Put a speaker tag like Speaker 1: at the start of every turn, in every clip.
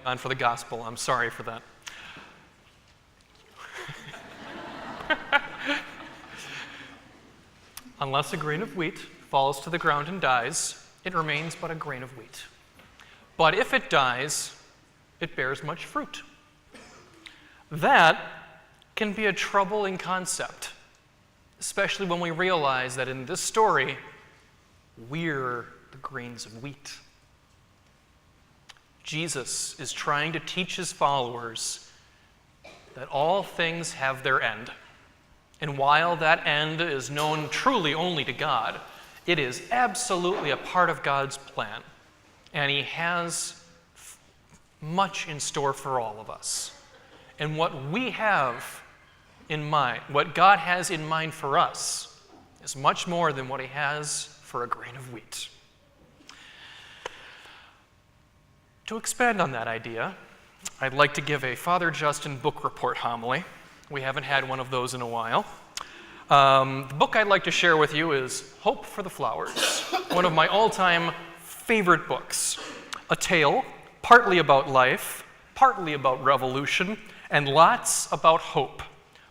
Speaker 1: on for the gospel. I'm sorry for that. Unless a grain of wheat falls to the ground and dies, it remains but a grain of wheat. But if it dies, it bears much fruit. That can be a troubling concept, especially when we realize that in this story, we're the grains of wheat. Jesus is trying to teach his followers that all things have their end. And while that end is known truly only to God, it is absolutely a part of God's plan. And he has much in store for all of us. And what we have in mind, what God has in mind for us, is much more than what he has for a grain of wheat. To expand on that idea, I'd like to give a Father Justin book report homily. We haven't had one of those in a while. The book I'd like to share with you is Hope for the Flowers, one of my all-time favorite books. A tale, partly about life, partly about revolution, and lots about hope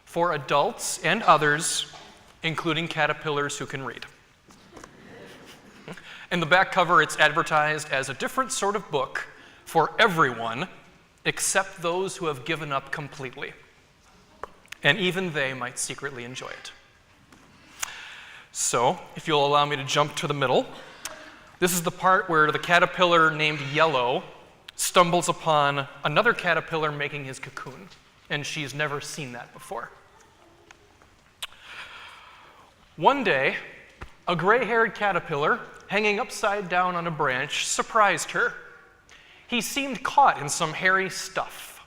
Speaker 1: for adults and others, including caterpillars who can read. In the back cover, it's advertised as a different sort of book for everyone except those who have given up completely. And even they might secretly enjoy it. So, if you'll allow me to jump to the middle, this is the part where the caterpillar named Yellow stumbles upon another caterpillar making his cocoon, and she's never seen that before. One day, a gray-haired caterpillar hanging upside down on a branch surprised her. He seemed caught in some hairy stuff.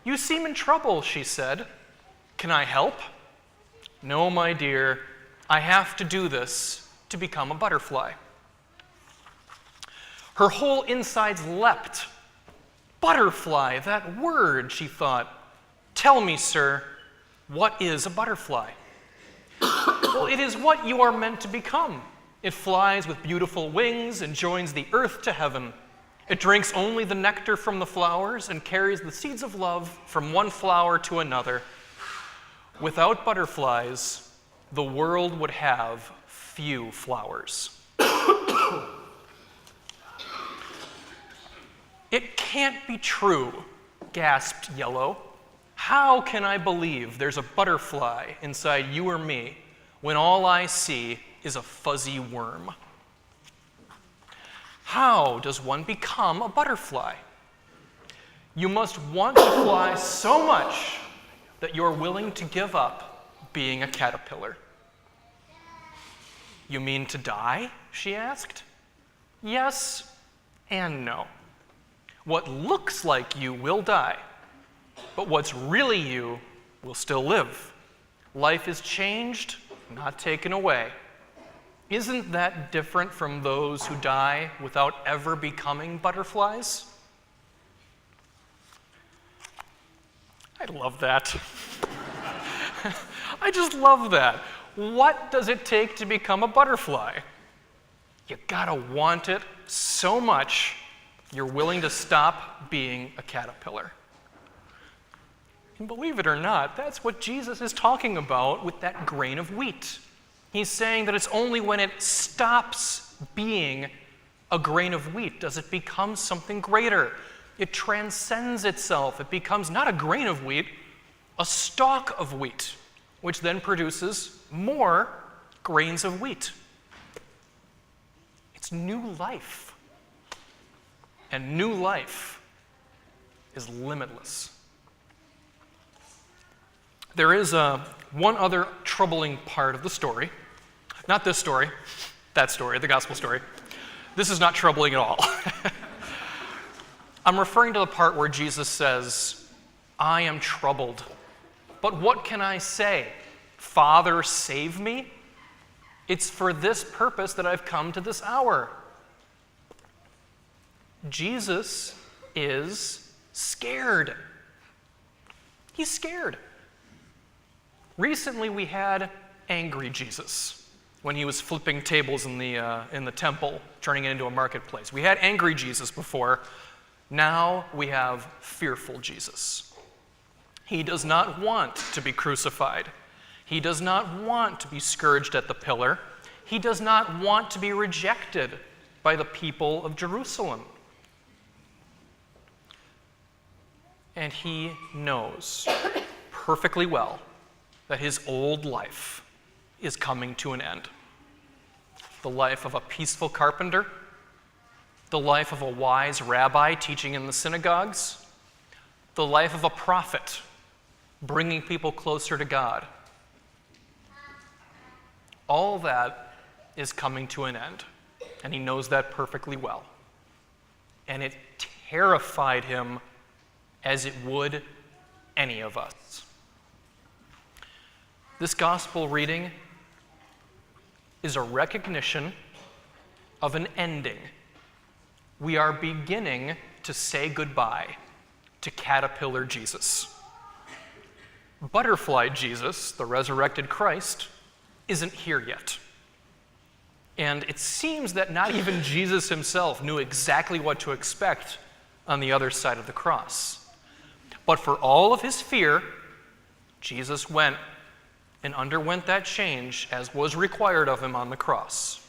Speaker 1: "You seem in trouble," she said. "Can I help?" "No, my dear, I have to do this to become a butterfly." Her whole insides leapt. "Butterfly, that word," she thought. "Tell me, sir, what is a butterfly?" "Well, it is what you are meant to become. It flies with beautiful wings and joins the earth to heaven. It drinks only the nectar from the flowers and carries the seeds of love from one flower to another. Without butterflies, the world would have few flowers." "It can't be true," gasped Yellow. "How can I believe there's a butterfly inside you or me when all I see is a fuzzy worm?" "How does one become a butterfly?" "You must want to fly so much that you're willing to give up being a caterpillar." "You mean to die?" she asked. "Yes and no. What looks like you will die, but what's really you will still live. Life is changed, not taken away. Isn't that different from those who die without ever becoming butterflies?" I love that. I just love that. What does it take to become a butterfly? You gotta want it so much you're willing to stop being a caterpillar. And believe it or not, that's what Jesus is talking about with that grain of wheat. He's saying that it's only when it stops being a grain of wheat does it become something greater. It transcends itself. It becomes not a grain of wheat, a stalk of wheat, which then produces more grains of wheat. It's new life. And new life is limitless. There is one other troubling part of the story. Not this story, that story, the gospel story. This is not troubling at all. I'm referring to the part where Jesus says, "I am troubled. But what can I say? Father, save me? It's for this purpose that I've come to this hour." Jesus is scared. He's scared. Recently we had angry Jesus when he was flipping tables in the temple, turning it into a marketplace. We had angry Jesus before. Now we have fearful Jesus. He does not want to be crucified. He does not want to be scourged at the pillar. He does not want to be rejected by the people of Jerusalem. And he knows perfectly well that his old life is coming to an end. The life of a peaceful carpenter, the life of a wise rabbi teaching in the synagogues, the life of a prophet bringing people closer to God. All that is coming to an end, and he knows that perfectly well. And it terrified him as it would any of us. This gospel reading is a recognition of an ending. We are beginning to say goodbye to caterpillar Jesus. Butterfly Jesus, the resurrected Christ, isn't here yet. And it seems that not even Jesus himself knew exactly what to expect on the other side of the cross. But for all of his fear, Jesus went and underwent that change as was required of him on the cross.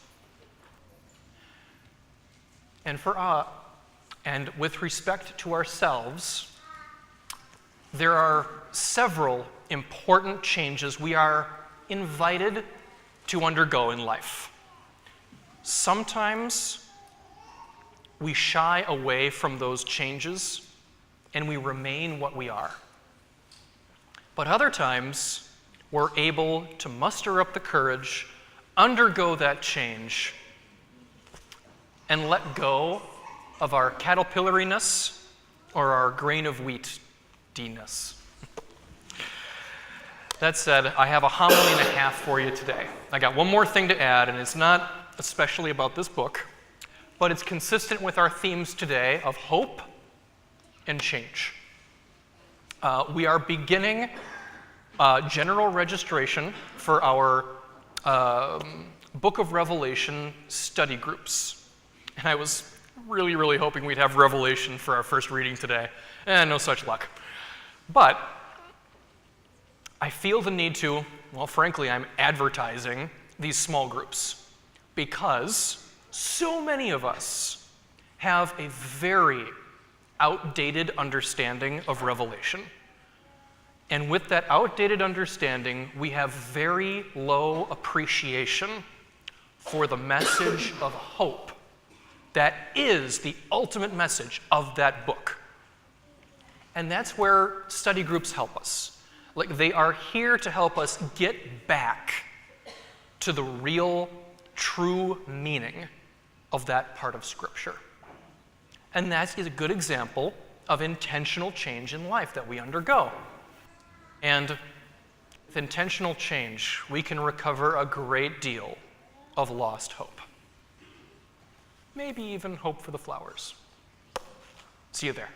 Speaker 1: And with respect to ourselves, there are several important changes we are invited to undergo in life. Sometimes we shy away from those changes and we remain what we are. But other times, we're able to muster up the courage, undergo that change, and let go of our caterpillariness or our grain of wheat-diness. That said, I have a homily and a half for you today. I got one more thing to add, and it's not especially about this book, but it's consistent with our themes today of hope and change. We are beginning general registration for our Book of Revelation study groups. And I was really, really hoping we'd have Revelation for our first reading today. No such luck. But I feel the need to, well, frankly, I'm advertising these small groups because so many of us have a very outdated understanding of Revelation. And with that outdated understanding, we have very low appreciation for the message of hope that is the ultimate message of that book. And that's where study groups help us. Like, they are here to help us get back to the real, true meaning of that part of Scripture. And that is a good example of intentional change in life that we undergo. And with intentional change, we can recover a great deal of lost hope. Maybe even hope for the flowers. See you there.